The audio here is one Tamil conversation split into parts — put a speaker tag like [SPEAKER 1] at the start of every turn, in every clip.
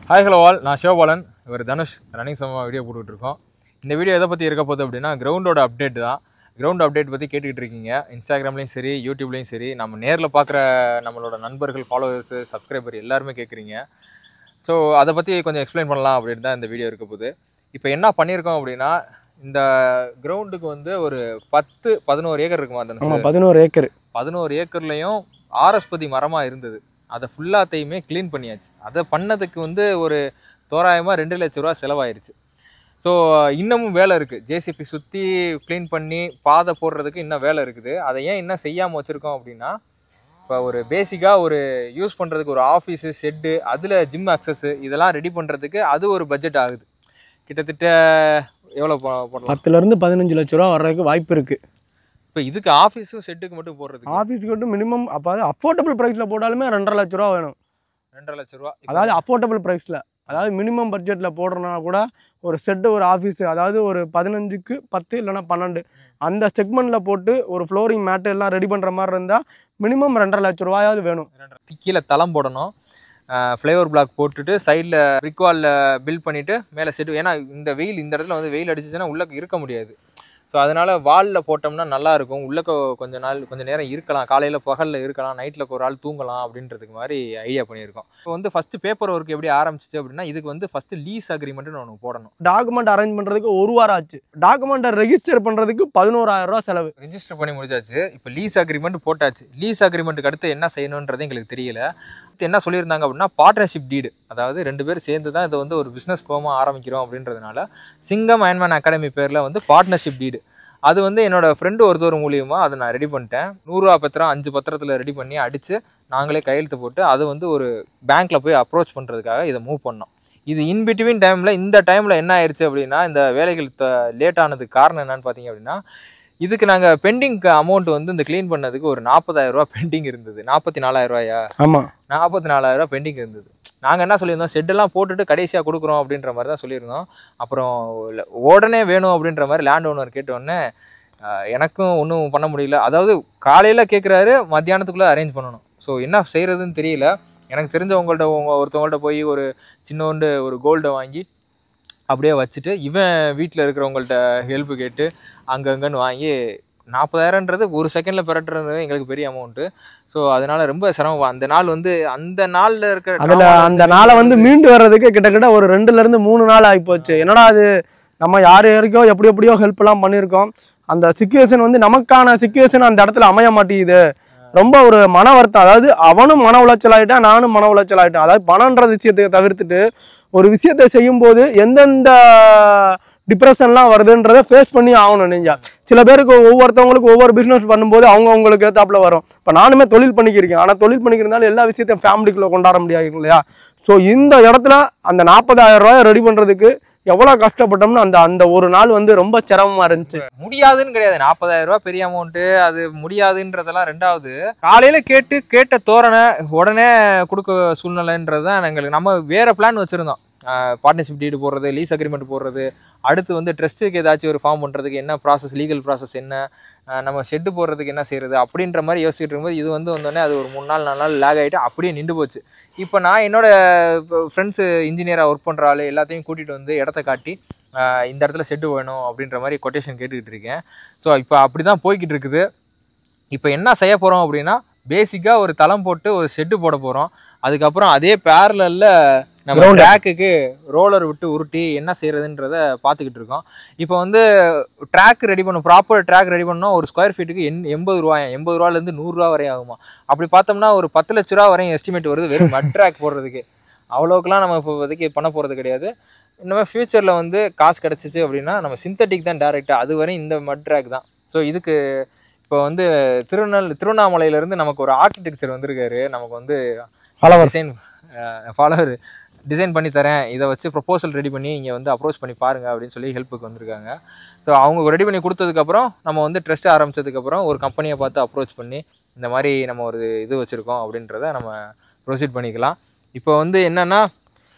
[SPEAKER 1] ஹாய் ஹலோ ஆல், நான் சிவபாலன். இவர் தனுஷ். ரன்னிங் சம்பவம் வீடியோ போட்டுட்ருக்கோம். இந்த வீடியோ எதை பற்றி இருக்க போகுது அப்படின்னா, கிரவுண்டோட அப்டேட் தான். கிரவுண்ட் அப்டேட் பற்றி கேட்டுக்கிட்டு இருக்கீங்க. இன்ஸ்டாகிராம்லேயும் சரி, யூடியூப்லேயும் சரி, நம்ம நேரில் பார்க்குற நம்மளோட நண்பர்கள், ஃபாலோவர்ஸு, சப்ஸ்கிரைபர் எல்லாருமே கேட்குறீங்க. ஸோ அதை பற்றி கொஞ்சம் எக்ஸ்பிளைன் பண்ணலாம் அப்படின்னு தான் இந்த வீடியோ இருக்க போகுது. இப்போ என்ன பண்ணியிருக்கோம் அப்படின்னா, இந்த கிரவுண்டுக்கு வந்து ஒரு 10-11 ஏக்கர் இருக்குமா? அந்த
[SPEAKER 2] 11 ஏக்கர்
[SPEAKER 1] 11 ஏக்கர்லேயும் ஆரஸ்பதி மரமாக இருந்தது. அதை ஃபுல்லாத்தையுமே க்ளீன் பண்ணியாச்சு. அதை பண்ணதுக்கு வந்து ஒரு தோராயமாக 2 லட்ச ரூபா செலவாயிருச்சு. ஸோ இன்னமும் வேலை இருக்குது. ஜேசிபி சுற்றி க்ளீன் பண்ணி பாதை போடுறதுக்கு இன்னும் வேலை இருக்குது. அதை ஏன் இன்னும் செய்யாமல் வச்சுருக்கோம் அப்படின்னா, இப்போ ஒரு பேசிக்காக ஒரு யூஸ் பண்ணுறதுக்கு ஒரு ஆஃபீஸு, ஷெட்டு, அதில் ஜிம் அக்சஸ்ஸு இதெல்லாம் ரெடி பண்ணுறதுக்கு அது ஒரு பட்ஜெட் ஆகுது. கிட்டத்தட்ட எவ்வளோ போடலாம்?
[SPEAKER 2] 10 to 15 லட்ச ரூபா வர்றதுக்கு வாய்ப்பு இருக்குது.
[SPEAKER 1] இப்போ இதுக்கு ஆஃபீஸும் ஷெட்டுக்கு மட்டும் போடுறதுக்கு
[SPEAKER 2] ஆஃபீஸுக்கு மட்டும் மினிமம் அப்போ அஃபோர்டபுள் ப்ரைஸில் போட்டாலுமே 2.5 லட்ச ரூபா வேணும்.
[SPEAKER 1] 2.5 லட்ச ரூபா.
[SPEAKER 2] அதாவது அஃபோர்டபுள் ப்ரைஸில், அதாவது மினிமம் பட்ஜெட்டில் போடுறனா கூட ஒரு செட்டு, ஒரு ஆஃபீஸு, அதாவது ஒரு 15க்கு 10 இல்லைனா 12 அந்த செக்மெண்ட்டில் போட்டு ஒரு ஃப்ளோரிங் மேட்டு எல்லாம் ரெடி பண்ணுற மாதிரி இருந்தால் மினிமம் 2.5 லட்ச ரூபாயாவது வேணும்.
[SPEAKER 1] கீழே தளம் போடணும், ஃப்ளேவர் பிளாக் போட்டுட்டு சைடில் பிரிக் வாலில் பில்ட் பண்ணிவிட்டு மேலே செட்டு. ஏன்னா இந்த வெயில், இந்த இடத்துல வந்து வெயில் அடிச்சிச்சுன்னா உள்ளே இருக்க முடியாது. ஸோ அதனால் வாலில் போட்டோம்னா நல்லாயிருக்கும். உள்ளே கொஞ்சம் நேரம் இருக்கலாம், காலையில் பகலில் இருக்கலாம், நைட்டில் ஒரு ஆள் தூங்கலாம் அப்படின்றதுக்கு மாதிரி ஐடியா பண்ணியிருக்கோம். இப்போ வந்து ஃபஸ்ட்டு பேப்பர் ஒர்க் எப்படி ஆரம்பிச்சிச்சு அப்படின்னா, இதுக்கு வந்து ஃபஸ்ட்டு லீஸ் அக்ரிமெண்ட்னு ஒன்று போடணும்.
[SPEAKER 2] டாக்குமெண்ட் அரேஞ்ச் பண்ணுறதுக்கு 1 வாரம் ஆச்சு. டாக்குமெண்ட்டை ரெஜிஸ்டர் பண்ணுறதுக்கு 11,000 ரூபா செலவு.
[SPEAKER 1] ரெஜிஸ்டர் பண்ணி முடிச்சாச்சு. இப்போ லீஸ் அக்ரிமெண்ட் போட்டாச்சு. லீஸ் அக்ரிமெண்ட்டுக்கு அடுத்து என்ன செய்யணுன்றது எங்களுக்கு தெரியல. என்ன சொல்லியிருந்தாங்க அப்படின்னா, பார்ட்னர்ஷிப் டீடு, அதாவது 2 பேர் சேர்ந்து தான் இதை வந்து ஒரு பிஸ்னஸ் ஃபார்மாக ஆரம்பிக்கிறோம் அப்படின்றதுனால சிங்கம் அயன்மேன் அகாடமி பேரில் வந்து பார்ட்னர்ஷிப் டீடு, அது வந்து என்னோடய ஃப்ரெண்டு ஒருத்தர் மூலியமாக அதை நான் ரெடி பண்ணிட்டேன். 100 ரூபா பத்திரம் 5 பத்திரத்தில் ரெடி பண்ணி அடித்து நாங்களே கையெழுத்து போட்டு அது வந்து ஒரு பேங்க்கில் போய் அப்ரோச் பண்ணுறதுக்காக இதை மூவ் பண்ணோம். இது இன்பிட்வீன் டைமில், இந்த டைமில் என்ன ஆயிடுச்சு அப்படின்னா, இந்த வேலைகள் லேட் ஆனதுக்கு காரணம் என்னன்னு பார்த்தீங்க அப்படின்னா, இதுக்கு நாங்கள் பெண்டிங் அமௌண்ட் வந்து இந்த க்ளீன் பண்ணதுக்கு ஒரு 40,000 ரூபா பெண்டிங் இருந்தது. 44,000 ரூபாயா? ஆமாம், 44,000 ரூபா பெண்டிங் இருந்தது. நாங்கள் என்ன சொல்லியிருந்தோம், ஷெட்டெல்லாம் போட்டுட்டு கடைசியாக கொடுக்குறோம் அப்படின்ற மாதிரி தான் சொல்லியிருந்தோம். அப்புறம் உடனே வேணும் அப்படின்ற மாதிரி லேண்ட் ஓனர் கேட்டோடனே எனக்கும் ஒன்றும் பண்ண முடியல. அதாவது காலையில் கேட்குறாரு, மத்தியானத்துக்குள்ளே அரேஞ்ச் பண்ணணும். ஸோ என்ன செய்கிறதுன்னு தெரியல. எனக்கு தெரிஞ்சவங்கள்ட்ட ஒருத்தவங்கள்ட்ட போய் ஒரு சின்னோண்டு ஒரு கோல்டை வாங்கி அப்படியே வச்சுட்டு, இவன் வீட்டில் இருக்கிறவங்கள்ட்ட ஹெல்ப்பு கேட்டு அங்கங்கன்னு வாங்கி 40,000ன்றது ஒரு செகண்டில் பெறட்டுறது எங்களுக்கு பெரிய அமௌண்ட்டு. ஸோ அதனால ரொம்ப சிரமம். அந்த நாள் வந்து அந்த நாளில் இருக்கிற
[SPEAKER 2] அதில் அந்த நாளை வந்து மீண்டு வர்றதுக்கு கிட்டத்தட்ட ஒரு 2 to 3 நாள் ஆகிப்போச்சு. என்னடா அது, நம்ம யாருக்கோ எப்படியோ ஹெல்ப்லாம் பண்ணியிருக்கோம். அந்த சிச்சுவேஷன் வந்து நமக்கான சிச்சுவேஷன் அந்த இடத்துல அமைய மாட்டேங்குது. ரொம்ப ஒரு மன வருத்தம். அதாவது அவனும் மன உளைச்சல் ஆகிட்டான், நானும் மன உளைச்சல் ஆகிட்டேன். அதாவது பணன்ற விஷயத்தை தவிர்த்துட்டு ஒரு விஷயத்தை செய்யும்போது எந்தெந்த டிப்ரெஷன்லாம் வருதுன்றதை ஃபேஸ் பண்ணி ஆகணும். நீங்கள் சில பேருக்கு ஒவ்வொருத்தவங்களுக்கு ஒவ்வொரு பிஸ்னஸ் பண்ணும்போது அவங்களுக்கு ஏற்றாப்புல வரும். இப்போ நானுமே தொழில் பண்ணிக்கிருக்கேன். ஆனால் தொழில் பண்ணிக்கிறதால எல்லா விஷயத்தையும் ஃபேமிலிக்குள்ளே கொண்டாட முடியாது இல்லையா? ஸோ இந்த இடத்துல அந்த 40,000 ரூபாயை ரெடி பண்ணுறதுக்கு எவ்வளோ கஷ்டப்பட்டோம்னு அந்த ஒரு நாள் வந்து ரொம்ப சிரமமாக இருந்துச்சு.
[SPEAKER 1] முடியாதுன்னு கிடையாது, 40,000 ரூபா பெரிய அமௌண்ட்டு. அது முடியாதுன்றதெல்லாம் ரெண்டாவது. காலையில் கேட்ட தோரணை உடனே கொடுக்க சூழ்நிலைன்றது தான் எங்களுக்கு. நம்ம வேறு பிளான் வச்சுருந்தோம். பார்ட்னர்ஷிப் டீடு போடுறது, லீஸ் அக்ரிமெண்ட் போடுறது, அடுத்து வந்து ட்ரஸ்ட்டுக்கு ஏதாச்சும் ஒரு ஃபார்ம் பண்ணுறதுக்கு என்ன ப்ராசஸ், லீகல் ப்ராசஸ் என்ன, நம்ம ஷெட்டு போடுறதுக்கு என்ன செய்கிறது அப்படின்ற மாதிரி யோசிச்சுட்டு இருக்கும்போது இது வந்து வந்தோடனே அது ஒரு 3-4 நாள் லேக் ஆகிட்டு அப்படியே நின்று போச்சு. இப்போ நான் என்னோடய ஃப்ரெண்ட்ஸு இன்ஜினியராக ஒர்க் பண்ணுற ஆள் எல்லாத்தையும் கூட்டிகிட்டு வந்து இடத்த காட்டி இந்த இடத்துல ஷெட்டு வேணும் அப்படின்ற மாதிரி கொட்டேஷன் கேட்டுக்கிட்டு இருக்கேன். ஸோ இப்போ அப்படி தான் போய்கிட்டு இருக்குது. இப்போ என்ன செய்ய போகிறோம் அப்படின்னா, பேசிக்காக ஒரு தளம் போட்டு ஒரு ஷெட்டு போட போகிறோம். அதுக்கப்புறம் அதே பேரலில் நம்ம ட்ராக்குக்கு ரோலர் விட்டு உருட்டி என்ன செய்யறதுன்றத பார்த்துக்கிட்டு இருக்கோம். இப்போ வந்து ட்ராக் ரெடி பண்ணணும், ப்ராப்பர் ட்ராக் ரெடி பண்ணோம். ஒரு ஸ்கொயர் ஃபீட்டுக்கு 80 ரூபாயா, 80 ரூபாலேருந்து 100 ரூபா வரையும் ஆகுமா. அப்படி பார்த்தோம்னா ஒரு 10 லட்ச ரூபா வரையும் எஸ்டிமேட் வருது வெறும் மட் ட்ராக் போடுறதுக்கு. அவ்வளோக்கெல்லாம் நம்ம இப்போதைக்கு பண்ண போகிறது கிடையாது. இன்னுமே ஃப்யூச்சரில் வந்து காசு கிடச்சிச்சு அப்படின்னா நம்ம சிந்தட்டிக் தான் டேரெக்டாக, அது வரையும் இந்த மட் ட்ராக் தான். ஸோ இதுக்கு இப்போ வந்து திருவண்ணாமலையிலேருந்து நமக்கு ஒரு ஆர்கிடெக்சர் வந்திருக்காரு. நமக்கு வந்து ஃபாலோவர் டிசைன் பண்ணி தரேன், இதை வச்சு ப்ரொப்போசல் ரெடி பண்ணி இங்கே வந்து அப்ரோச் பண்ணி பாருங்கள் அப்படின்னு சொல்லி ஹெல்ப்புக்கு வந்திருக்காங்க. ஸோ அவங்க ரெடி பண்ணி கொடுத்ததுக்கப்புறம் நம்ம வந்து ட்ரஸ்ட் ஆரம்பித்ததுக்கப்புறம் ஒரு கம்பெனியை பார்த்து அப்ரோச் பண்ணி இந்த மாதிரி நம்ம ஒரு இது வச்சுருக்கோம் அப்படின்றத நம்ம ப்ரொசீட் பண்ணிக்கலாம். இப்போ வந்து என்னென்னா,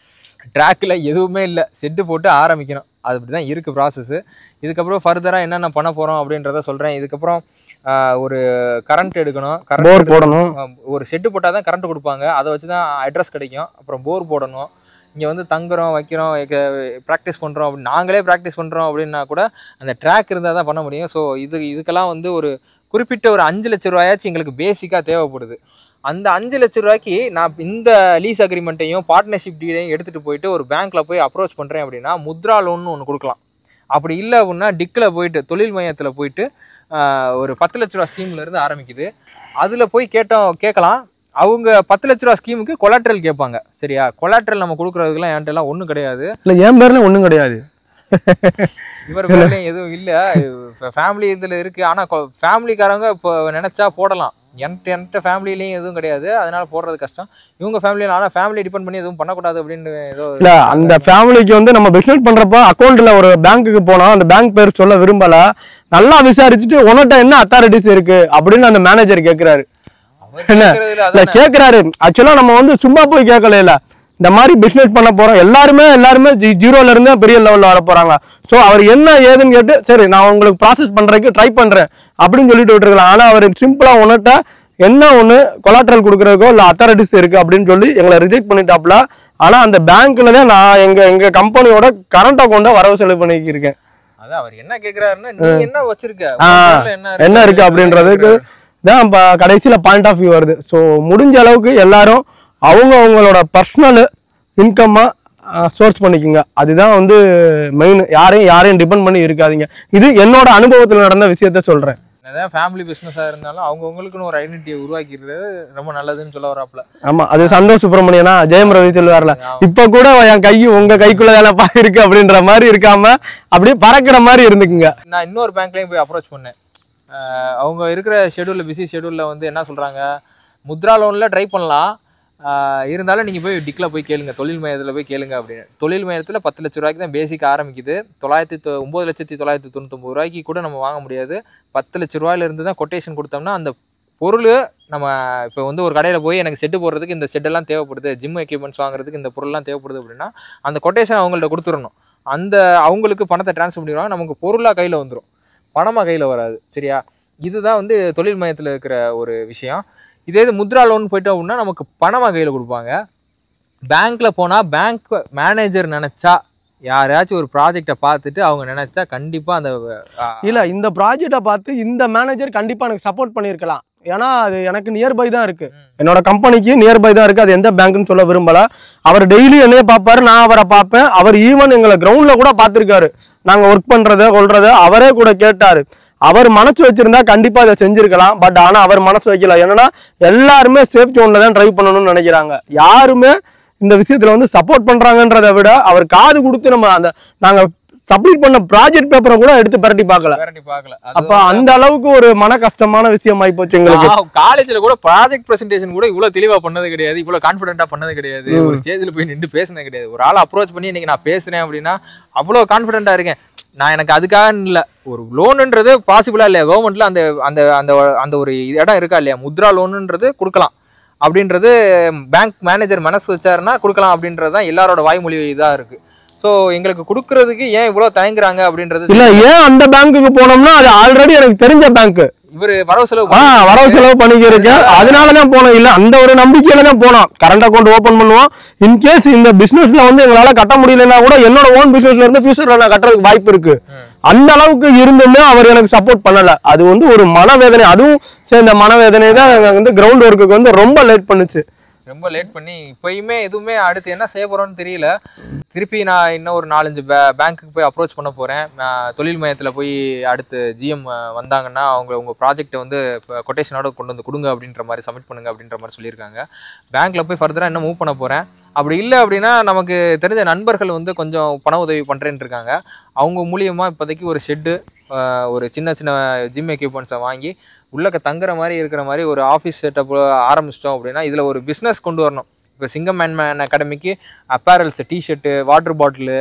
[SPEAKER 1] ட்ராக்கில் எதுவுமே இல்லை, செட்டு போட்டு ஆரம்பிக்கணும். அது அப்படி தான் இருக்குது ப்ராசஸ்ஸு. இதுக்கப்புறம் ஃபர்தராக என்னென்ன பண்ண போகிறோம் அப்படின்றத சொல்கிறேன். இதுக்கப்புறம் ஒரு கரண்ட் எடுக்கணும், போர் போடணும். ஒரு ஷெட்டு போட்டால் தான் கரண்ட் கொடுப்பாங்க, அதை வச்சு தான் அட்ரஸ் கிடைக்கும். அப்புறம் போர் போடணும். இங்கே வந்து தங்குறோம் வைக்கிறோம் ப்ராக்டிஸ் பண்ணுறோம் அப்படின்னு நாங்களே ப்ராக்டிஸ் பண்ணுறோம் அப்படின்னா கூட அந்த ட்ராக் இருந்தால் தான் பண்ண முடியும். ஸோ இதுக்கெல்லாம் வந்து ஒரு குறிப்பிட்ட ஒரு 5 லட்ச ரூபாயாச்சும் எங்களுக்கு பேசிக்காக தேவைப்படுது. அந்த 5 லட்ச ரூபாய்க்கு நான் இந்த லீஸ் அக்ரிமெண்ட்டையும் பார்ட்னர்ஷிப் டீலையும் எடுத்துகிட்டு போயிட்டு ஒரு பேங்க்கில் போய் அப்ரோச் பண்ணுறேன் அப்படின்னா முத்ரா லோன்னு ஒன்று கொடுக்கலாம். அப்படி இல்லை அப்படின்னா டிக்கில் போயிட்டு தொழில் மையத்தில் போயிட்டு ஒரு 10 லட்ச ரூபா ஸ்கீம்லேருந்து ஆரம்பிக்குது. அதில் போய் கேட்கலாம். அவங்க 10 லட்ச ரூபா ஸ்கீமுக்கு கொலாட்ரல் கேட்பாங்க. சரியா, கொலாட்ரல் நம்ம கொடுக்குறதுக்குலாம் என்கிட்டலாம் ஒன்றும் கிடையாது.
[SPEAKER 2] இல்லை என் பேர்ல ஒன்றும் கிடையாது,
[SPEAKER 1] இவர் பேர்லையும் எதுவும் இல்லை. ஃபேமிலி இதில் இருக்குது. ஆனால் ஃபேமிலிக்காரங்க இப்போ நினச்சா போடலாம். என்கிட்ட ஃபேமிலிலையும் எதுவும் கிடையாது, அதனால போடுறது கஷ்டம். இவங்க ஃபேமிலியில் ஆனால் ஃபேமிலி டிபெண்ட் பண்ணி எதுவும் பண்ணக்கூடாது அப்படின்னு ஏதோ
[SPEAKER 2] இல்லை. அந்த ஃபேமிலிக்கு வந்து நம்ம பிஸ்னஸ் பண்ணுறப்போ அக்கௌண்ட்டில் ஒரு பேங்க்குக்கு போனோம், அந்த பேங்க் பேர் சொல்ல விரும்பல, நல்லா விசாரிச்சுட்டு உன்கிட்ட என்ன அத்தாரிட்டிஸ் இருக்கு அப்படின்னு அந்த மேனேஜர் கேட்குறாரு. என்ன கேட்குறாரு? ஆக்சுவலாக நம்ம வந்து சும்மா போய் கேட்கல, இல்லை இந்த மாதிரி பிஸ்னஸ் பண்ண போகிறோம், எல்லாருமே 0லேருந்து பெரிய லெவலில் வர போகிறாங்க. ஸோ அவர் என்ன ஏதுன்னு கேட்டு சரி நான் உங்களுக்கு ப்ராசஸ் பண்ணுறதுக்கு ட்ரை பண்ணுறேன் அப்படின்னு சொல்லிட்டு விட்டுருக்கலாம். ஆனால் அவர் சிம்பிளாக உன்கிட்ட என்ன ஒன்று கொலாட்ரல் கொடுக்குறதுக்கோ இல்லை அத்தாரிட்டிஸ் இருக்குது அப்படின்னு சொல்லி எங்களை ரிஜெக்ட் பண்ணிட்டாப்ல. ஆனால் அந்த பேங்க்கில் தான் நான் எங்கள் கம்பெனியோட கரண்ட் அக்கௌண்ட்டை வரவு செலவு பண்ணிக்கிருக்கேன்.
[SPEAKER 1] அதான் அவர் என்ன கேட்குறாருன்னா நீ என்ன வச்சிருக்க,
[SPEAKER 2] என்ன இருக்குது அப்படின்றதுக்கு தான் இப்போ கடைசியில் பாயிண்ட் ஆஃப் வியூ வருது. ஸோ முடிஞ்ச அளவுக்கு எல்லாரும் அவங்களோட பர்சனல் இன்கம்மை சோர்ஸ் பண்ணிக்கோங்க. அதுதான் வந்து மெயின். யாரையும் டிபெண்ட் பண்ணி இருக்காதீங்க. இது என்னோட அனுபவத்தில் நடந்த விஷயத்த சொல்கிறேன்.
[SPEAKER 1] அதான் ஃபேமிலி பிஸ்னஸாக இருந்தாலும் அவங்கவுங்களுக்குன்னு ஒரு ஐடென்டிட்டியை உருவாக்கிடுறது ரொம்ப நல்லதுன்னு சொல்ல வராப்புல.
[SPEAKER 2] ஆமாம், அது சந்தோஷ் சுப்ரமணியனா ஜெயம் ரவி சொல்லுவார்ல, இப்போ கூட என் கை உங்கள் கைக்குள்ளே தானப்பா இருக்கு அப்படின்ற மாதிரி இருக்காம அப்படியே பறக்கிற மாதிரி இருந்துக்குங்க.
[SPEAKER 1] நான் இன்னொரு பேங்க்லேயும் போய் அப்ரோச் பண்ணேன். அவங்க இருக்கிற ஷெடியூலில் பிஸி ஷெடியூலில் வந்து என்ன சொல்கிறாங்க, முத்ரா லோனில் ட்ரை பண்ணலாம், இருந்தாலும் நீங்கள் போய் டிக்கில் போய் கேளுங்க, தொழில் மையத்தில் போய் கேளுங்க அப்படின்னு. தொழில் மையத்தில் 10 லட்ச ரூபாய்க்கு தான் பேசிக் ஆரம்பிக்குது. 9,999 ரூபாய்க்கு கூட நம்ம வாங்க முடியாது. 10 லட்ச ரூபாயிலிருந்து தான் கொட்டேஷன் கொடுத்தோம்னா அந்த பொருள் நம்ம இப்போ வந்து ஒரு கடையில் போய் எனக்கு செட்டு போடுறதுக்கு இந்த செட்டெல்லாம் தேவைப்படுது, ஜிம் எக்யூப்மெண்ட்ஸ் வாங்குறதுக்கு இந்த பொருள்லாம் தேவைப்படுது அப்படின்னா அந்த கொட்டேஷன் அவங்கள்ட்ட கொடுத்துடணும். அவங்களுக்கு பணத்தை ட்ரான்ஸ்ஃபர் பண்ணிடுவாங்க, நமக்கு பொருளாக கையில் வந்துடும், பணமாக கையில் வராது. சரியா, இதுதான் வந்து தொழில் மையத்தில் இருக்கிற ஒரு விஷயம். இதே இது முத்ரா லோன் போயிட்டோம் அப்படின்னா நமக்கு பணமாக கையில் கொடுப்பாங்க. பேங்க்கில் போனால் பேங்க் மேனேஜர் நினச்சா யாராச்சும் ஒரு ப்ராஜெக்டை பார்த்துட்டு அவங்க நினச்சா கண்டிப்பாக அந்த
[SPEAKER 2] இல்லை இந்த ப்ராஜெக்டை பார்த்து இந்த மேனேஜர் கண்டிப்பாக எனக்கு சப்போர்ட் பண்ணியிருக்கலாம். ஏன்னா அது எனக்கு நியர்பை தான் இருக்குது, என்னோட கம்பெனிக்கு நியர்பை தான் இருக்குது. அது எந்த பேங்க்னு சொல்ல விரும்பலை. அவர் டெய்லி என்னையே பார்ப்பாரு, நான் அவரை பார்ப்பேன். அவர் ஈவன் எங்களை கிரவுண்டில் கூட பார்த்துருக்காரு, நாங்கள் ஒர்க் பண்ணுறத கொள்றத அவரே கூட கேட்டார். அவர் மனசு வச்சிருந்தா கண்டிப்பா அதை செஞ்சிருக்கலாம். பட் ஆனா அவர் மனசு வைக்கல. என்னன்னா எல்லாருமே சேஃப் ஜோன்ல தான் ட்ரை பண்ணணும்னு நினைக்கிறாங்க. யாருமே இந்த விஷயத்துல வந்து சப்போர்ட் பண்றாங்கன்றதை விட அவர் காது கொடுத்து நாங்க சப்மிட் பண்ண ப்ராஜெக்ட் பேப்பரை கூட எடுத்து பரட்டி பார்க்கல. அப்ப அந்த அளவுக்கு ஒரு மன கஷ்டமான விஷயம் ஆகி போச்சு எங்களுக்கு.
[SPEAKER 1] காலேஜ்ல கூட ப்ராஜெக்ட் பிரசன்டேஷன் கூட இவ்வளவு தெளிவா பண்ணது கிடையாது, இவ்வளவு கான்பிடென்டா பண்ணது கிடையாது, ஒரு ஸ்டேஜ்ல போய் நின்று பேசினது கிடையாது. ஒரு ஆள் அப்ரோச் பண்ணி இன்னைக்கு நான் பேசுறேன் அப்படின்னா அவ்வளவு கான்பிடென்டா இருக்கேன். நான் எனக்கு அதுக்காக இல்லை, ஒரு லோனுன்றது பாசிபிளா இல்லையா, கவர்மெண்ட்ல அந்த அந்த அந்த அந்த ஒரு இடம் இருக்கா இல்லையா, முத்ரா லோனுன்றது கொடுக்கலாம் அப்படின்றது பேங்க் மேனேஜர் மனசு வச்சாருன்னா கொடுக்கலாம் அப்படின்றது தான் எல்லாரோட வாய்மொழி இதாக இருக்கு. ஸோ எங்களுக்கு கொடுக்கறதுக்கு ஏன் இவ்வளோ தயங்குறாங்க அப்படின்றது
[SPEAKER 2] இல்லை. ஏன் அந்த பேங்க்குக்கு போனோம்னா அது ஆல்ரெடி எனக்கு தெரிஞ்ச பேங்க்,
[SPEAKER 1] இவரு வரவு செலவு
[SPEAKER 2] பண்ணிக்கிறேன், அதனாலதான் போனோம். இல்ல அந்த ஒரு நம்பிக்கையில தான் போனோம். கரண்ட் அக்கௌண்ட் ஓபன் பண்ணுவோம், இன்கேஸ் இந்த பிசினஸ்ல வந்து எங்களால கட்ட முடியலன்னா கூட என்னோட ஓன் பிசினஸ்ல இருந்து ஃபியூச்சர்ல நான் கட்டுறதுக்கு வாய்ப்பு இருக்கு. அந்த அளவுக்கு இருந்துமே அவர் எனக்கு சப்போர்ட் பண்ணல. அது வந்து ஒரு மனவேதனை. அதுவும் சேர்ந்த மனவேதனை தான் வந்து கிரவுண்ட் ஒர்க்குக்கு வந்து ரொம்ப லேட் பண்ணுச்சு.
[SPEAKER 1] ரொம்ப லேட் பண்ணி இப்பயுமே எதுவுமே அடுத்து என்ன செய்ய போறோம்னு தெரியல. திருப்பி நான் இன்னும் ஒரு 4-5 பேங்க்குக்கு போய் அப்ரோச் பண்ண போறேன். தொழில் மையத்தில் போய் அடுத்து ஜிஎம் வந்தாங்கன்னா உங்க ப்ராஜெக்டை வந்து கொட்டேஷனோட கொண்டு வந்து கொடுங்க அப்படின்ற மாதிரி சப்மிட் பண்ணுங்க அப்படின்ற மாதிரி சொல்லியிருக்காங்க. பேங்க்ல போய் ஃபர்தரா இன்னும் மூவ் பண்ண போறேன். அப்படி இல்லை அப்படின்னா நமக்கு தெரிஞ்ச நண்பர்கள் வந்து கொஞ்சம் பண உதவி பண்றேன்னு இருக்காங்க. அவங்க மூலியமா இப்போதைக்கு ஒரு ஷெட்டு, ஒரு சின்ன சின்ன ஜிம் எக்யூப்மெண்ட்ஸை வாங்கி உள்ளக்க தங்குற மாதிரி இருக்கிற மாதிரி ஒரு ஆஃபீஸ் செட்டப் ஆரம்பிச்சிட்டோம் அப்படின்னா இதில் ஒரு பிஸ்னஸ் கொண்டு வரணும். இப்போ சிங்கம் மேன் அகாடமிக்கு apparels, T shirt, water bottle,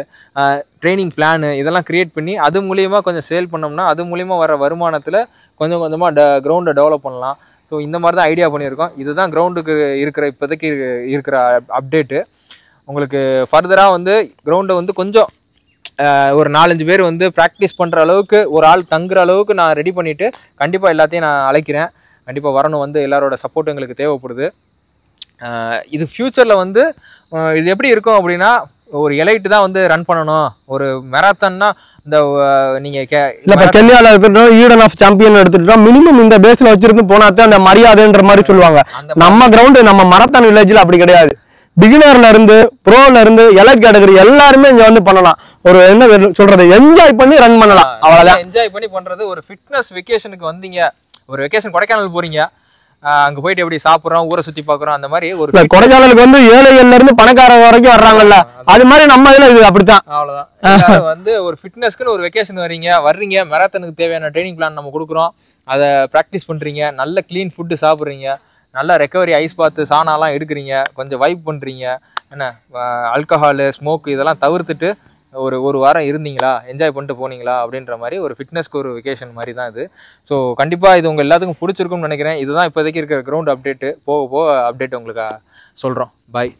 [SPEAKER 1] training plan இதெல்லாம் க்ரியேட் பண்ணி அது மூலியமாக கொஞ்சம் சேல் பண்ணோம்னா அது மூலிமா வர வருமானத்தில் கொஞ்சம் கொஞ்சமாக கிரவுண்டை டெவலப் பண்ணலாம். ஸோ இந்த மாதிரி தான் ஐடியா பண்ணியிருக்கோம். இதுதான் கிரவுண்டுக்கு இருக்கிற இப்போதைக்கு இருக்கிற அப்டேட்டு. உங்களுக்கு ஃபர்தராக வந்து கிரவுண்டை வந்து கொஞ்சம் ஒரு 4-5 பேர் வந்து ப்ராக்டிஸ் பண்ணுற அளவுக்கு, ஒரு ஆள் தங்குற அளவுக்கு நான் ரெடி பண்ணிவிட்டு கண்டிப்பாக எல்லாத்தையும் நான் அழைக்கிறேன். கண்டிப்பாக வரணும், வந்து எல்லாரோட சப்போர்ட் எங்களுக்கு தேவைப்படுது. இது ஃப்யூச்சரில் வந்து இது எப்படி இருக்கும் அப்படின்னா ஒரு எலைட்டு தான் வந்து ரன் பண்ணணும். ஒரு மெராத்தன்னா இந்த நீங்க
[SPEAKER 2] இல்ல இப்ப கென்யால எடுத்துட்டோம், ஈடன் ஆஃப் சாம்பியன் எடுத்துட்டோம், மினிமம் இந்த பேஸ்ல வச்சிருந்து போனாதான் அந்த மரியாதைன்ற மாதிரி சொல்லுவாங்க. நம்ம கிரவுண்டு நம்ம மரத்தான் வில்லேஜ்ல அப்படி கிடையாது. பிகினர்ல இருந்து ப்ரோல இருந்து எலைட் கேட்டகரி எல்லாருமே இங்க வந்து பண்ணலாம். ஒரு என்ன சொல்றது, என்ஜாய் பண்ணி ரன் பண்ணலாம். அவ்வளவுதான்.
[SPEAKER 1] என்ஜாய் பண்ணி பண்றது. ஒரு ஃபிட்னஸ் வெக்கேஷனுக்கு வந்தீங்க, ஒரு வெக்கேஷன் கொடைக்கானல் போறீங்க, அங்க போயிட்டு எப்படி சாப்பிடுறோம், ஊரை சுத்தி பாக்குறோம், அந்த மாதிரி ஒரு
[SPEAKER 2] கொடைக்கானலுக்கு வந்து ஏழைகள்ல இருந்து பணக்கார வரைக்கும் வர்றாங்கல்ல, அது மாதிரி நம்ம இதுல இது அப்படித்தான்.
[SPEAKER 1] அவ்வளவுதான். வந்து ஒரு ஃபிட்னஸ்க்குன்னு ஒரு வெக்கேஷன் வர்றீங்க, மெராத்தனுக்கு தேவையான ட்ரைனிங் பிளான் நம்ம கொடுக்குறோம், அதை ப்ராக்டிஸ் பண்றீங்க, நல்ல கிளீன் ஃபுட்டு சாப்பிட்றீங்க, நல்லா ரெக்கவரி ஐஸ் பாத்து சாணாலாம் எடுக்கிறீங்க, கொஞ்சம் வைப் பண்றீங்க, என்ன ஆல்கஹாலு ஸ்மோக் இதெல்லாம் தவிர்த்துட்டு ஒரு வாரம் இருந்தீங்களா, என்ஜாய் பண்ணிட்டு போனீங்களா அப்படின்ற மாதிரி ஒரு ஃபிட்னஸ்க்கு ஒரு வெக்கேஷன் மாதிரி தான் இது. ஸோ கண்டிப்பாக இது உங்கள் எல்லாத்துக்கும் பிடிச்சிருக்கும்னு நினைக்கிறேன். இதுதான் இப்போதைக்கு இருக்கிற கிரவுண்ட் அப்டேட்டு. போக போக அப்டேட் உங்களுக்கு சொல்கிறோம். பாய்.